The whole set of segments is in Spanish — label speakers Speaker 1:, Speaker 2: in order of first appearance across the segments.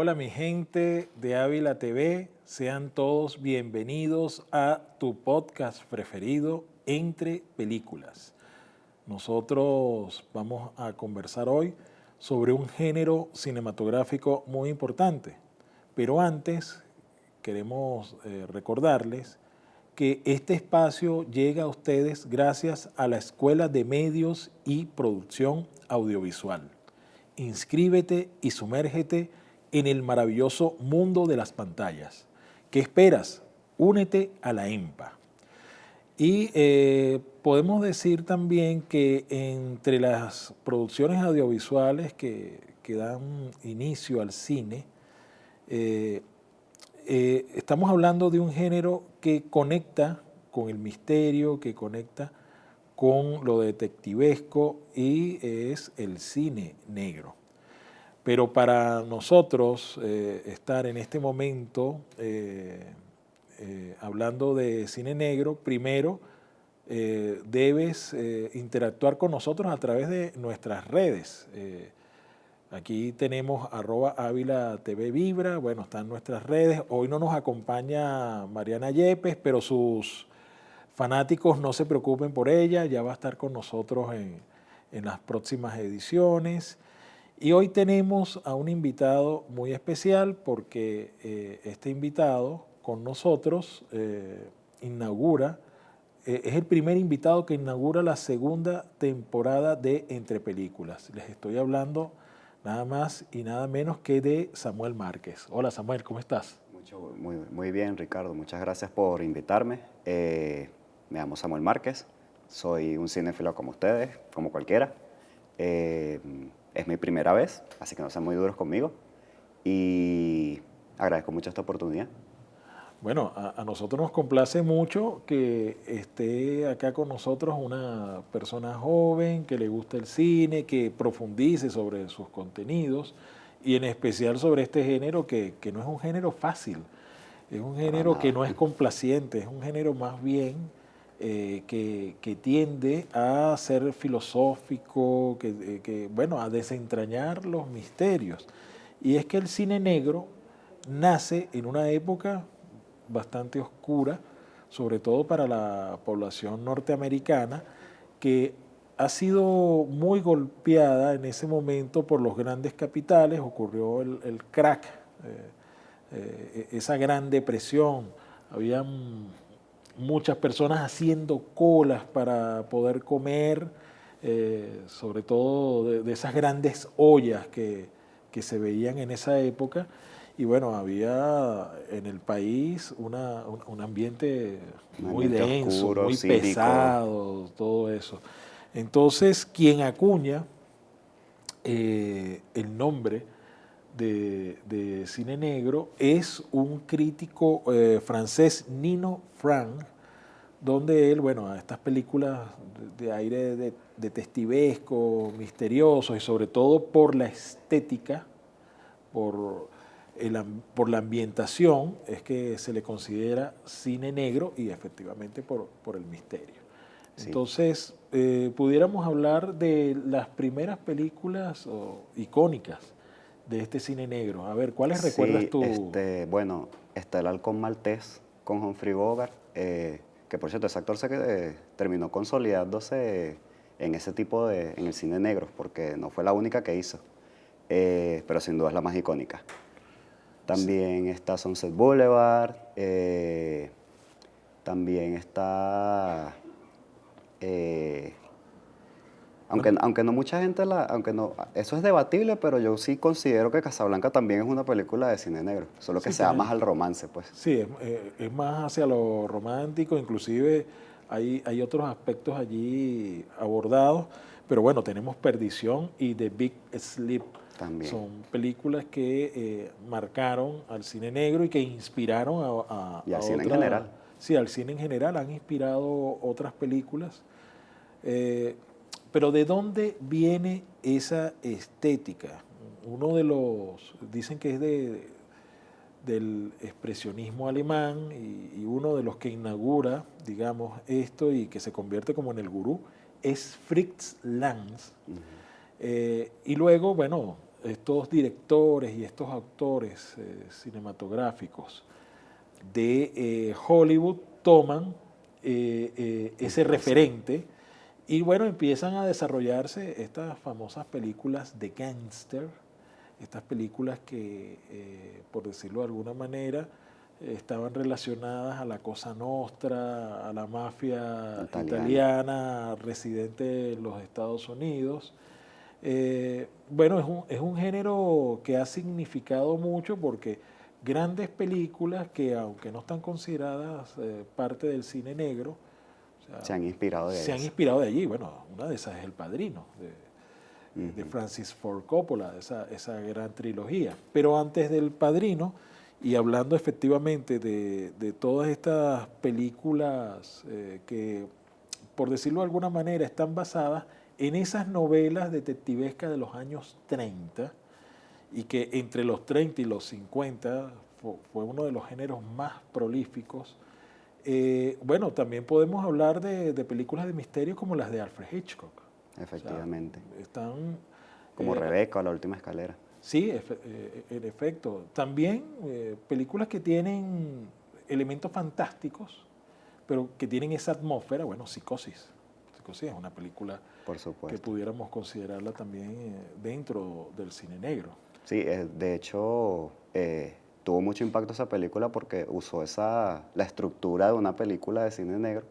Speaker 1: Hola mi gente de Ávila TV, sean todos bienvenidos a tu podcast preferido, Entre Películas. Nosotros vamos a conversar hoy sobre un género cinematográfico muy importante, pero antes queremos recordarles que este espacio llega a ustedes gracias a la Escuela de Medios y Producción Audiovisual. Inscríbete y sumérgete en el maravilloso mundo de las pantallas. ¿Qué esperas? Únete a la EMPA. Y podemos decir también que entre las producciones audiovisuales que dan inicio al cine, estamos hablando de un género que conecta con el misterio, que conecta con lo detectivesco y es el cine negro. Pero para nosotros estar en este momento hablando de cine negro, primero debes interactuar con nosotros a través de nuestras redes. Aquí tenemos @Ávila TV Vibra, bueno, están nuestras redes. Hoy no nos acompaña Mariana Yepes, pero sus fanáticos no se preocupen por ella, ya va a estar con nosotros en las próximas ediciones. Y hoy tenemos a un invitado muy especial porque este invitado con nosotros inaugura, es el primer invitado que inaugura la segunda temporada de Entre Películas. Les estoy hablando nada más y nada menos que de Samuel Márquez. Hola Samuel, ¿cómo estás?
Speaker 2: Muy bien, Ricardo. Muchas gracias por invitarme. Me llamo Samuel Márquez. Soy un cinéfilo como ustedes, como cualquiera. Es mi primera vez, así que no sean muy duros conmigo. Y agradezco mucho esta oportunidad.
Speaker 1: Bueno, a nosotros nos complace mucho que esté acá con nosotros una persona joven, que le gusta el cine, que profundice sobre sus contenidos y en especial sobre este género que no es un género fácil, es un
Speaker 2: Para
Speaker 1: género que
Speaker 2: nada.
Speaker 1: no es complaciente, es un género más bien que tiende a ser filosófico, bueno, a desentrañar los misterios. Y es que el cine negro nace en una época bastante oscura, sobre todo para la población norteamericana, que ha sido muy golpeada en ese momento por los grandes capitales. Ocurrió el crack, esa gran depresión. Habían muchas personas haciendo colas para poder comer, sobre todo de esas grandes ollas que se veían en esa época. Y bueno, había en el país un ambiente
Speaker 2: Un
Speaker 1: muy
Speaker 2: ambiente
Speaker 1: denso,
Speaker 2: oscuro,
Speaker 1: muy
Speaker 2: cínico.
Speaker 1: pesado, todo eso. Entonces, quien acuña el nombre de cine negro es un crítico francés, Nino Frank, donde él, bueno, a estas películas de aire de detectivesco, misterioso y sobre todo por la estética, por, por la ambientación, es que se le considera cine negro y efectivamente por el misterio.
Speaker 2: Sí.
Speaker 1: Entonces, pudiéramos hablar de las primeras películas icónicas de este cine negro. A ver, ¿cuáles recuerdas
Speaker 2: Sí,
Speaker 1: tú?
Speaker 2: bueno, está El Halcón Maltés con Humphrey Bogart, que por cierto, ese actor terminó consolidándose en ese tipo en el cine negro, porque no fue la única que hizo, pero sin duda es la más icónica.
Speaker 1: Sí.
Speaker 2: También está Sunset Boulevard, también está, eh,
Speaker 1: Bueno,
Speaker 2: aunque no mucha gente aunque no, eso es debatible, pero yo sí considero que Casablanca también es una película de cine negro, solo que
Speaker 1: sí,
Speaker 2: se da más al romance, pues.
Speaker 1: sí, es más hacia lo romántico, inclusive hay otros aspectos allí abordados, pero bueno, tenemos Perdición y The Big Sleep.
Speaker 2: También.
Speaker 1: Son películas que marcaron al cine negro y que inspiraron
Speaker 2: Y
Speaker 1: a
Speaker 2: al cine en
Speaker 1: otras,
Speaker 2: general.
Speaker 1: sí, al cine en general, han inspirado otras películas. Eh, pero ¿de dónde viene esa estética? Uno de los, dicen que es del expresionismo alemán y uno de los que inaugura, digamos, esto y que se convierte como en el gurú, es Fritz Lang. Y luego, bueno, estos directores y estos autores cinematográficos de Hollywood toman ese referente y bueno, empiezan a desarrollarse estas famosas películas de gángster, estas películas que, por decirlo de alguna manera, estaban relacionadas a la Cosa Nostra, a la mafia italiana residente en los Estados Unidos. Bueno, es un género que ha significado mucho porque grandes películas que, aunque no están consideradas parte del cine negro, o sea,
Speaker 2: se han inspirado de
Speaker 1: se han
Speaker 2: ellas.
Speaker 1: inspirado de allí. Bueno, una de esas es El Padrino, de Francis Ford Coppola, esa gran trilogía. Pero antes del Padrino, y hablando efectivamente de todas estas películas que, por decirlo de alguna manera, están basadas en esas novelas detectivescas de los años 30, y que entre los 30 y los 50 fue uno de los géneros más prolíficos. Bueno, también podemos hablar de películas de misterio como las de Alfred Hitchcock.
Speaker 2: Efectivamente.
Speaker 1: O sea, están...
Speaker 2: Como Rebeca o La Última Escalera.
Speaker 1: Sí, en efecto. También películas que tienen elementos fantásticos, pero que tienen esa atmósfera. Bueno, Psicosis. Psicosis es una película
Speaker 2: Por
Speaker 1: que
Speaker 2: supuesto.
Speaker 1: pudiéramos considerarla también dentro del cine negro.
Speaker 2: Sí, de hecho, tuvo mucho impacto esa película porque usó la estructura de una película de cine negro,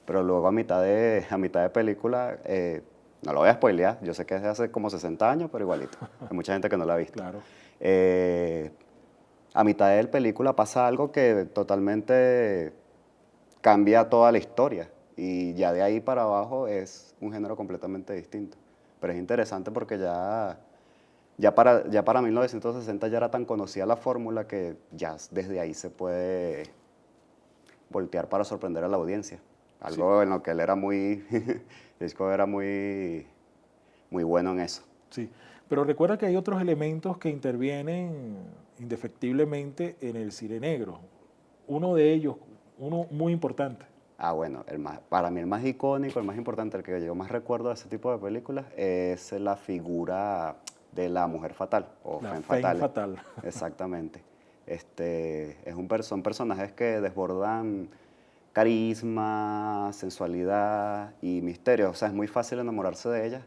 Speaker 2: pero luego a mitad de película, no lo voy a spoilear, yo sé que es de hace como 60 años, pero igualito, hay mucha gente que no la ha visto.
Speaker 1: Claro.
Speaker 2: A mitad de la película pasa algo que totalmente cambia toda la historia y ya de ahí para abajo es un género completamente distinto. Pero es interesante porque ya para 1960 ya era tan conocida la fórmula que ya desde ahí se puede voltear para sorprender a la audiencia. Algo en lo que él era muy, Hitchcock era muy bueno en eso.
Speaker 1: Sí, pero recuerda que hay otros elementos que intervienen indefectiblemente en el cine negro. Uno de ellos, uno muy importante.
Speaker 2: Bueno, para mí el más icónico, el más importante, el que yo más recuerdo de ese tipo de películas es la figura de la mujer fatal o
Speaker 1: La
Speaker 2: femme
Speaker 1: femme
Speaker 2: fatale.
Speaker 1: fatal.
Speaker 2: Exactamente. Son personajes que desbordan carisma, sensualidad y misterio. O sea, es muy fácil enamorarse de ellas.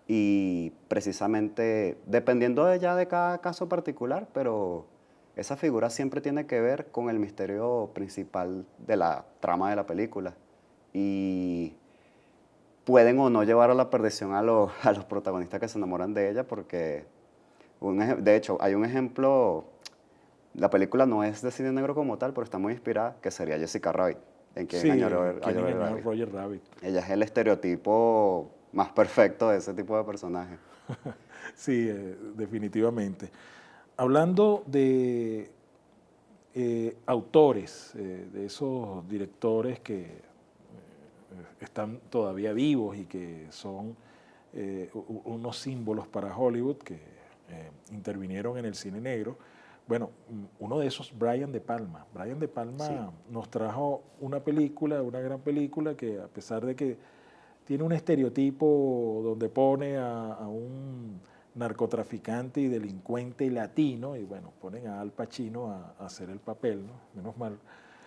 Speaker 2: Y precisamente, dependiendo de cada caso particular, pero esa figura siempre tiene que ver con el misterio principal de la trama de la película. Y pueden o no llevar a la perdición a los protagonistas que se enamoran de ella, porque, de hecho, hay un ejemplo, la película no es de cine negro como tal, pero está muy inspirada, que sería Jessica Rabbit, en Quien
Speaker 1: Sí,
Speaker 2: engañó
Speaker 1: ¿Quién engañó a Roger Rabbit?
Speaker 2: Ella es el estereotipo más perfecto de ese tipo de personaje.
Speaker 1: Sí, definitivamente. Hablando de autores, de esos directores que están todavía vivos y que son unos símbolos para Hollywood que intervinieron en el cine negro. Bueno, uno de esos, Brian De Palma. Brian De Palma
Speaker 2: Sí.
Speaker 1: nos trajo una película, una gran película que a pesar de que tiene un estereotipo donde pone a un narcotraficante y delincuente latino, y bueno, ponen a Al Pacino a hacer el papel, ¿no? Menos mal,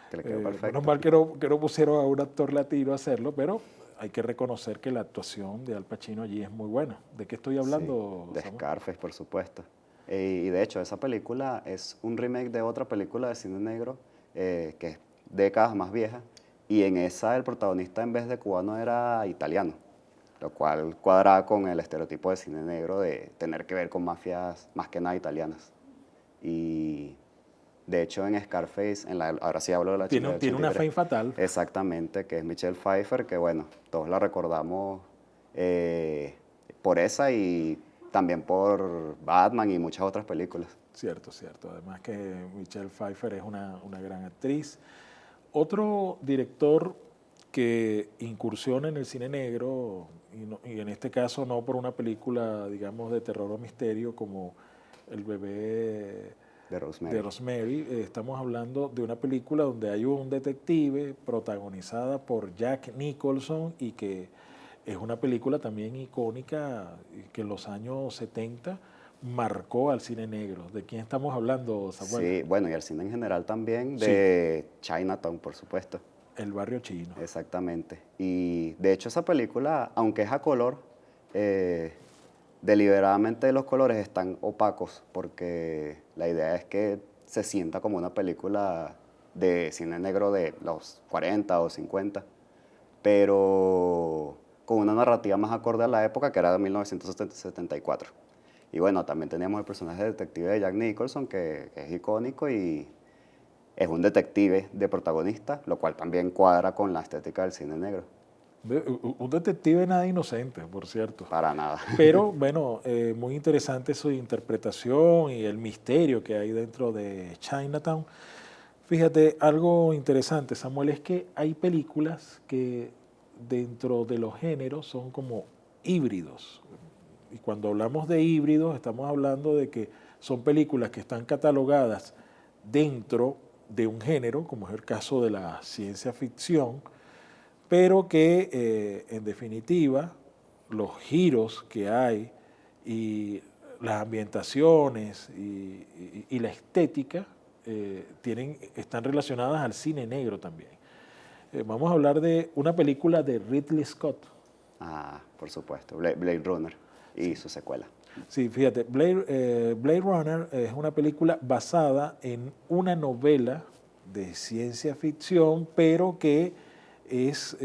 Speaker 2: Que le quedó perfecto.
Speaker 1: menos mal que no pusieron a un actor latino a hacerlo, pero hay que reconocer que la actuación de Al Pacino allí es muy buena. ¿De qué estoy hablando,
Speaker 2: Sí, de
Speaker 1: Samuel?
Speaker 2: Scarface, por supuesto. Y de hecho, esa película es un remake de otra película de cine negro que es décadas más vieja. Y en esa el protagonista en vez de cubano era italiano, lo cual cuadraba con el estereotipo de cine negro de tener que ver con mafias más que nada italianas. Y de hecho en Scarface, ahora sí hablo de la chica del
Speaker 1: Tiene una
Speaker 2: 83,
Speaker 1: fame fatal.
Speaker 2: exactamente, que es Michelle Pfeiffer, que bueno, todos la recordamos por esa y también por Batman y muchas otras películas.
Speaker 1: Cierto, cierto. Además que Michelle Pfeiffer es una gran actriz. Otro director que incursiona en el cine negro, y en este caso no por una película, digamos, de terror o misterio como El bebé
Speaker 2: De Rosemary.
Speaker 1: de Rosemary, estamos hablando de una película donde hay un detective protagonizada por Jack Nicholson y que es una película también icónica que en los años 70 marcó al cine negro. ¿De quién estamos hablando, Samuel?
Speaker 2: Sí, bueno, y al cine en general también,
Speaker 1: Sí.
Speaker 2: de Chinatown, por supuesto.
Speaker 1: El barrio chino.
Speaker 2: Exactamente. Y de hecho esa película, aunque es a color, eh, deliberadamente los colores están opacos porque la idea es que se sienta como una película de cine negro de los 40 o 50, pero con una narrativa más acorde a la época que era de 1974. Y bueno, también teníamos el personaje de detective de Jack Nicholson, que es icónico y es un detective de protagonista, lo cual también cuadra con la estética del cine negro.
Speaker 1: Un detective nada inocente, por cierto.
Speaker 2: Para nada.
Speaker 1: Pero bueno, muy interesante su interpretación y el misterio que hay dentro de Chinatown. Fíjate, algo interesante, Samuel, es que hay películas que dentro de los géneros son como híbridos. Y cuando hablamos de híbridos, estamos hablando de que son películas que están catalogadas dentro de un género, como es el caso de la ciencia ficción, pero que en definitiva los giros que hay y las ambientaciones y la estética están relacionadas al cine negro también. Vamos a hablar de una película de Ridley Scott.
Speaker 2: Ah, por supuesto, Blade Runner y su secuela.
Speaker 1: Sí, fíjate, Blade Runner es una película basada en una novela de ciencia ficción, pero que es,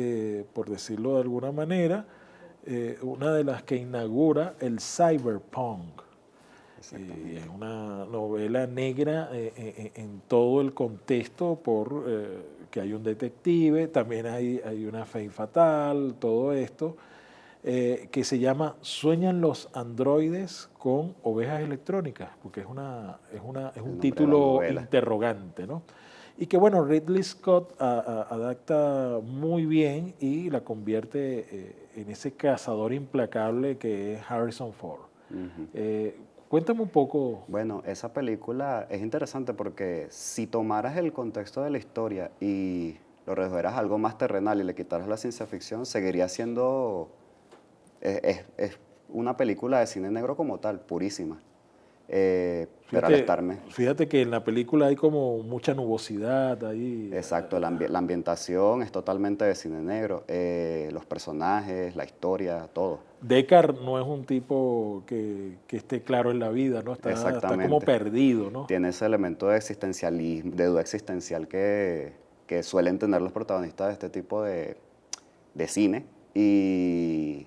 Speaker 1: por decirlo de alguna manera, una de las que inaugura el cyberpunk. Y es una novela negra en todo el contexto por que hay un detective, también hay una femme fatal, todo esto, que se llama Sueñan los androides con ovejas electrónicas, porque es
Speaker 2: El
Speaker 1: un
Speaker 2: nombre de la
Speaker 1: título
Speaker 2: novela.
Speaker 1: interrogante, ¿no? Y que bueno, Ridley Scott adapta muy bien y la convierte en ese cazador implacable que es Harrison Ford. Cuéntame un poco.
Speaker 2: Bueno, esa película es interesante porque si tomaras el contexto de la historia y lo redujeras a algo más terrenal y le quitaras la ciencia ficción, seguiría siendo es una película de cine negro como tal, purísima. Pero al estarme,
Speaker 1: Fíjate que en la película hay como mucha nubosidad ahí.
Speaker 2: exacto, la ambientación es totalmente de cine negro, los personajes, la historia, todo.
Speaker 1: Deckard no es un tipo que esté claro en la vida, ¿no? Está como
Speaker 2: Exactamente.
Speaker 1: perdido, ¿no?
Speaker 2: Tiene ese elemento de existencialismo, de duda existencial que suelen tener los protagonistas de este tipo de cine. Y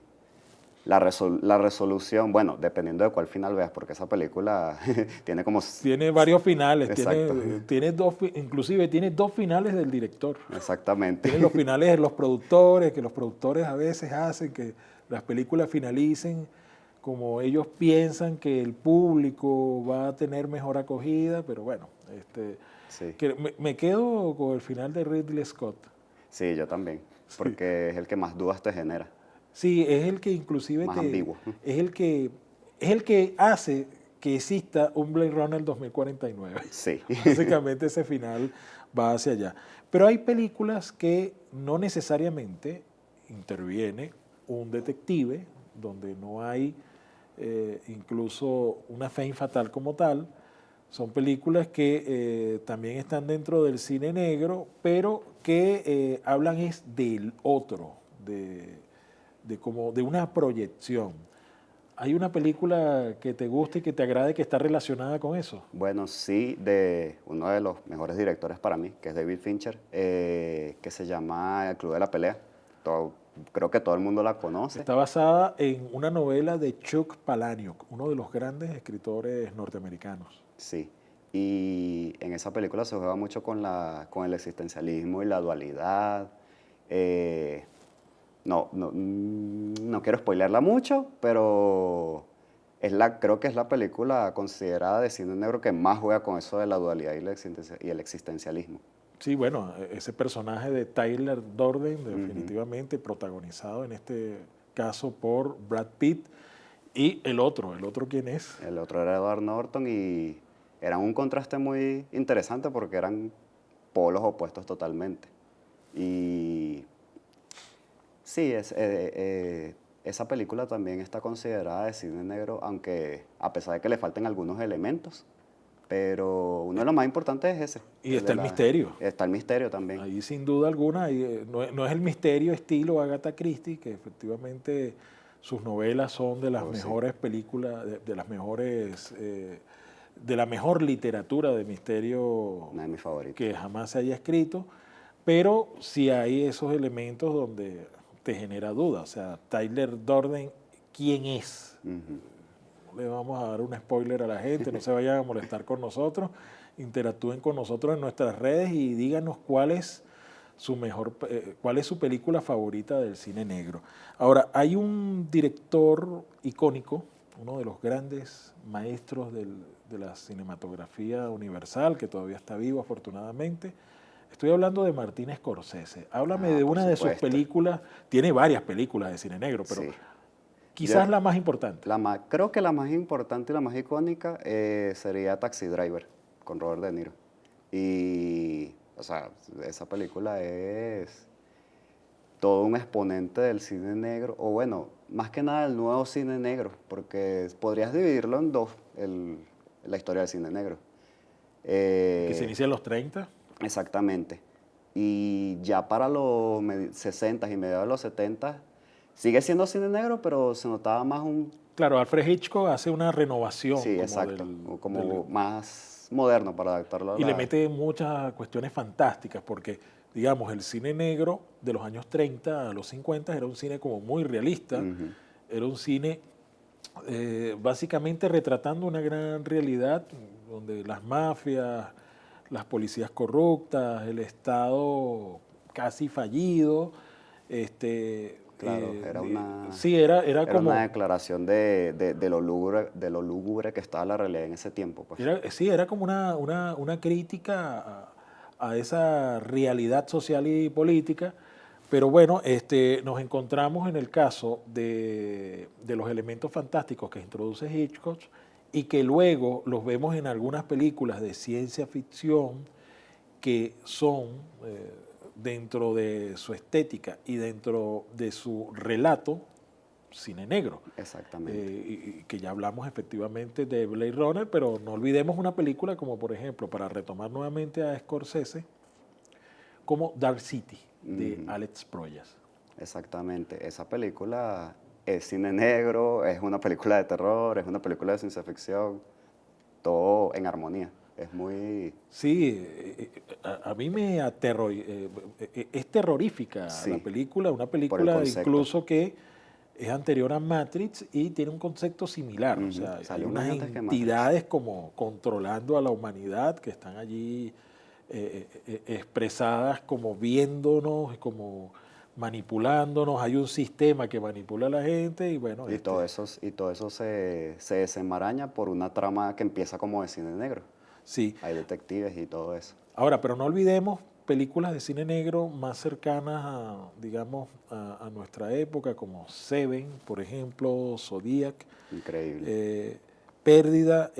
Speaker 2: la resolución, bueno, dependiendo de cuál final veas, porque esa película tiene como...
Speaker 1: Tiene varios finales,
Speaker 2: Exacto,
Speaker 1: inclusive tiene dos finales del director.
Speaker 2: exactamente.
Speaker 1: Tiene los finales de los productores, que los productores a veces hacen que las películas finalicen como ellos piensan que el público va a tener mejor acogida, pero bueno,
Speaker 2: Sí,
Speaker 1: que me quedo con el final de Ridley Scott.
Speaker 2: sí, yo también,
Speaker 1: Sí.
Speaker 2: porque es el que más dudas te genera,
Speaker 1: Sí, es el que inclusive
Speaker 2: más ambiguo.
Speaker 1: es el que hace que exista un Blade Runner 2049.
Speaker 2: Sí,
Speaker 1: Básicamente ese final va hacia allá. Pero hay películas que no necesariamente interviene un detective, donde no hay incluso una femme fatal como tal. Son películas que también están dentro del cine negro, pero que hablan es del otro, como de una proyección. ¿Hay una película que te guste y que te agrade que está relacionada con eso?
Speaker 2: bueno, sí, de uno de los mejores directores para mí, que es David Fincher, que se llama El Club de la Pelea. Creo que todo el mundo la conoce.
Speaker 1: Está basada en una novela de Chuck Palahniuk, uno de los grandes escritores norteamericanos.
Speaker 2: Sí, y en esa película se juega mucho con el existencialismo y la dualidad. Eh, no quiero spoilearla mucho, pero creo que es la película considerada de cine negro que más juega con eso de la dualidad y el existencialismo.
Speaker 1: Sí, bueno, ese personaje de Tyler Durden, definitivamente protagonizado en este caso por Brad Pitt. Y el otro ¿quién es?
Speaker 2: El otro era Edward Norton y era un contraste muy interesante porque eran polos opuestos totalmente. Y sí, esa película también está considerada de cine negro, aunque a pesar de que le falten algunos elementos, pero uno de los más importantes es ese.
Speaker 1: Y está el misterio.
Speaker 2: Está el misterio también.
Speaker 1: Ahí sin duda alguna, no es el misterio estilo Agatha Christie, que efectivamente sus novelas son de las mejores películas, de las mejores, de la mejor literatura de misterio
Speaker 2: Una de mis favoritas.
Speaker 1: que jamás se haya escrito, pero sí hay esos elementos donde te genera duda. O sea, Tyler Durden, ¿quién es? Le vamos a dar un spoiler a la gente, no se vayan a molestar con nosotros, interactúen con nosotros en nuestras redes y díganos cuál es su película favorita del cine negro. Ahora, hay un director icónico, uno de los grandes maestros de la cinematografía universal, que todavía está vivo afortunadamente. Estoy hablando de Martin Scorsese. Háblame de una de sus películas, tiene varias películas de cine negro, pero...
Speaker 2: Sí.
Speaker 1: Quizás la más importante.
Speaker 2: Creo que la más importante y la más icónica sería Taxi Driver, con Robert De Niro. Y, o sea, esa película es todo un exponente del cine negro, o bueno, más que nada del nuevo cine negro, porque podrías dividirlo en dos, la historia del cine negro.
Speaker 1: Que se inicia en los 30.
Speaker 2: Exactamente. Y ya para los 60 y mediados de los 70 sigue siendo cine negro, pero se notaba más un...
Speaker 1: Claro, Alfred Hitchcock hace una renovación.
Speaker 2: Sí, como exacto. Como más moderno para adaptarlo a
Speaker 1: y le mete muchas cuestiones fantásticas, porque, digamos, el cine negro de los años 30 a los 50 era un cine como muy realista. Era un cine básicamente retratando una gran realidad donde las mafias, las policías corruptas, el Estado casi fallido,
Speaker 2: Claro, era una,
Speaker 1: sí, era como
Speaker 2: una declaración de lo lúgubre que estaba la realidad en ese tiempo. Pues.
Speaker 1: Era como una crítica a esa realidad social y política, pero bueno, nos encontramos en el caso de los elementos fantásticos que introduce Hitchcock y que luego los vemos en algunas películas de ciencia ficción que son... dentro de su estética y dentro de su relato, cine negro.
Speaker 2: Exactamente.
Speaker 1: Y que ya hablamos efectivamente de Blade Runner, pero no olvidemos una película como, por ejemplo, para retomar nuevamente a Scorsese, como Dark City, de Alex Proyas.
Speaker 2: Exactamente. Esa película es cine negro, es una película de terror, es una película de ciencia ficción, todo en armonía. Es muy...
Speaker 1: Sí, a mí me es terrorífica la película, una película incluso que es anterior a Matrix y tiene un concepto similar. O sea, hay unas entidades como controlando a la humanidad que están allí expresadas como viéndonos, como manipulándonos. Hay un sistema que manipula a la gente y bueno...
Speaker 2: Y todo eso se desenmaraña por una trama que empieza como de cine negro.
Speaker 1: Sí.
Speaker 2: Hay detectives y todo eso.
Speaker 1: Ahora, pero no olvidemos películas de cine negro más cercanas a, digamos, a nuestra época, como Seven, por ejemplo, Zodiac.
Speaker 2: Increíble.
Speaker 1: Pérdida.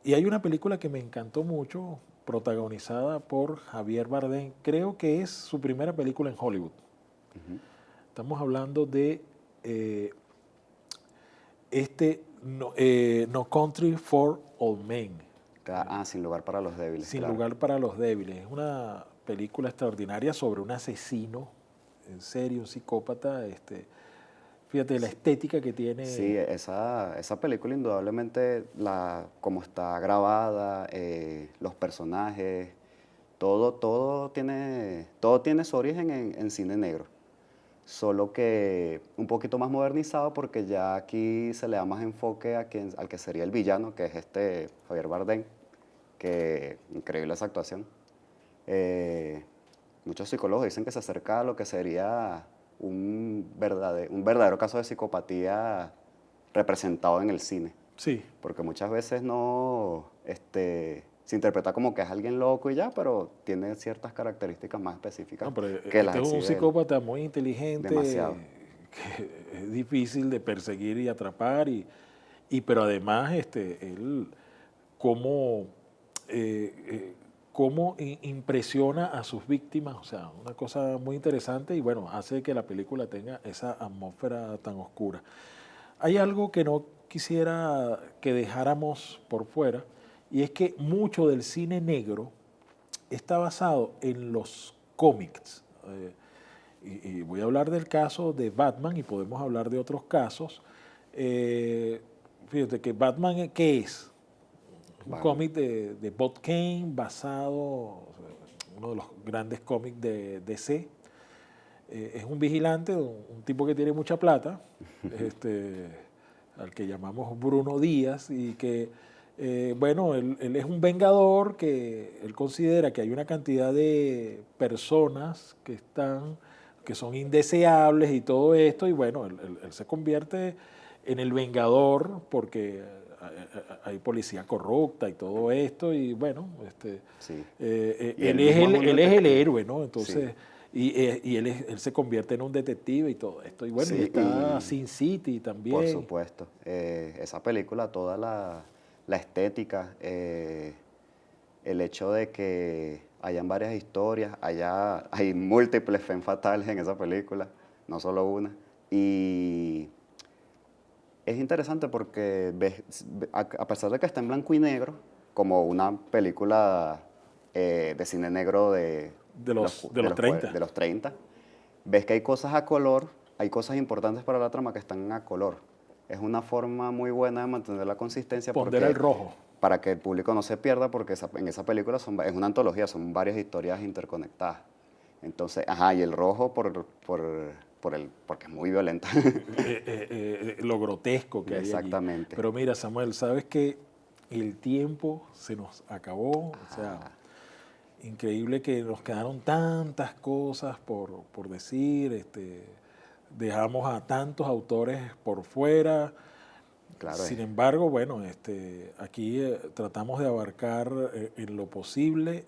Speaker 1: Y hay una película que me encantó mucho, protagonizada por Javier Bardem. Creo que es su primera película en Hollywood. Estamos hablando de No Country for Old Men.
Speaker 2: Sin lugar para los débiles.
Speaker 1: Sin lugar para los débiles. Es una película extraordinaria sobre un asesino, en serio, un psicópata. Fíjate la estética que tiene.
Speaker 2: Sí, esa película indudablemente, como está grabada, los personajes, todo tiene su origen en cine negro. Solo que un poquito más modernizado porque ya aquí se le da más enfoque al que sería el villano, que es Javier Bardem, que increíble esa actuación. Muchos psicólogos dicen que se acerca a lo que sería un verdadero caso de psicopatía representado en el cine.
Speaker 1: Sí.
Speaker 2: Porque muchas veces se interpreta como que es alguien loco y ya, pero tiene ciertas características más específicas.
Speaker 1: No, pero
Speaker 2: que las
Speaker 1: es un psicópata muy inteligente,
Speaker 2: demasiado.
Speaker 1: Que es difícil de perseguir y atrapar, pero además él como cómo impresiona a sus víctimas, o sea, una cosa muy interesante y bueno, hace que la película tenga esa atmósfera tan oscura. Hay algo que no quisiera que dejáramos por fuera y es que mucho del cine negro está basado en los cómics. Y voy a hablar del caso de Batman y podemos hablar de otros casos. Fíjate que Batman, ¿qué es? Un
Speaker 2: Vale.
Speaker 1: cómic de Bob Kane basado, o sea, uno de los grandes cómics de DC. Es un vigilante, un tipo que tiene mucha plata, al que llamamos Bruno Díaz, y que, bueno, él es un vengador que él considera que hay una cantidad de personas que son indeseables y todo esto, y bueno, él se convierte en el vengador porque hay policía corrupta y todo esto, y bueno,
Speaker 2: Sí. Y
Speaker 1: él
Speaker 2: él
Speaker 1: es
Speaker 2: mismo es un
Speaker 1: él es el
Speaker 2: detective.
Speaker 1: héroe, ¿no? Entonces,
Speaker 2: Sí,
Speaker 1: y él se convierte en un detective y todo esto. Y bueno, y
Speaker 2: sí,
Speaker 1: está
Speaker 2: y
Speaker 1: Sin City
Speaker 2: por
Speaker 1: también.
Speaker 2: supuesto. Esa película, toda la estética, el hecho de que hayan varias historias, hay múltiples femme fatales en esa película, no solo una. Y es interesante porque a pesar de que está en blanco y negro, como una película de cine negro
Speaker 1: De los 30.
Speaker 2: de los 30, ves que hay cosas a color, hay cosas importantes para la trama que están a color. Es una forma muy buena de mantener la consistencia
Speaker 1: Pondera el
Speaker 2: porque
Speaker 1: rojo.
Speaker 2: para que el público no se pierda, porque en esa película es una antología, son varias historias interconectadas. Entonces, ajá, y el rojo porque es muy violenta.
Speaker 1: Lo grotesco que hay allí.
Speaker 2: Exactamente.
Speaker 1: Pero mira, Samuel, sabes que el tiempo se nos acabó. O sea,
Speaker 2: Ajá,
Speaker 1: increíble que nos quedaron tantas cosas por decir. Dejamos a tantos autores por fuera.
Speaker 2: claro,
Speaker 1: Sin embargo, bueno, aquí tratamos de abarcar en lo posible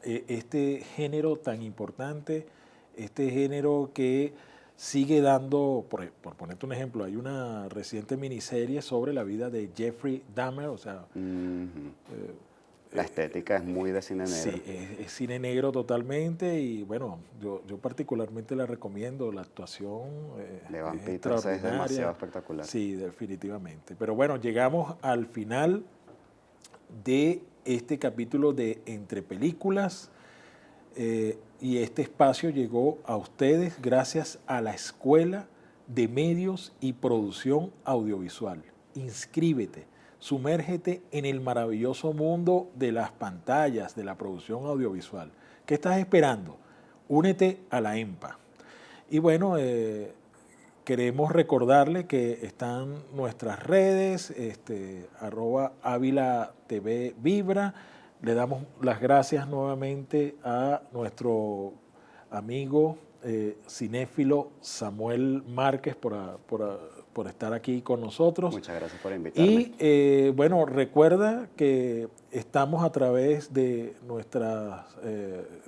Speaker 1: este género tan importante, este género que sigue dando, por ponerte un ejemplo, hay una reciente miniserie sobre la vida de Jeffrey Dahmer, o sea,
Speaker 2: ujú. La estética es muy de cine negro.
Speaker 1: sí, es cine negro totalmente y bueno, yo particularmente la recomiendo, la actuación
Speaker 2: De Van
Speaker 1: es
Speaker 2: Peters es demasiado
Speaker 1: extraordinaria,
Speaker 2: espectacular.
Speaker 1: sí, definitivamente. Pero bueno, llegamos al final de este capítulo de Entre Películas y este espacio llegó a ustedes gracias a la Escuela de Medios y Producción Audiovisual. Inscríbete, sumérgete en el maravilloso mundo de las pantallas, de la producción audiovisual. ¿Qué estás esperando? Únete a la EMPA. Y bueno, queremos recordarle que están nuestras redes, @Ávila TV Vibra. Le damos las gracias nuevamente a nuestro amigo cinéfilo Samuel Márquez por estar aquí con nosotros.
Speaker 2: Muchas gracias por invitarme.
Speaker 1: Y bueno, recuerda que estamos a través de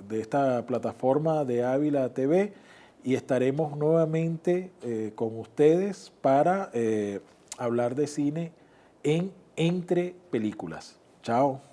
Speaker 1: de esta plataforma de Ávila TV y estaremos nuevamente con ustedes para hablar de cine en Entre Películas. Chao.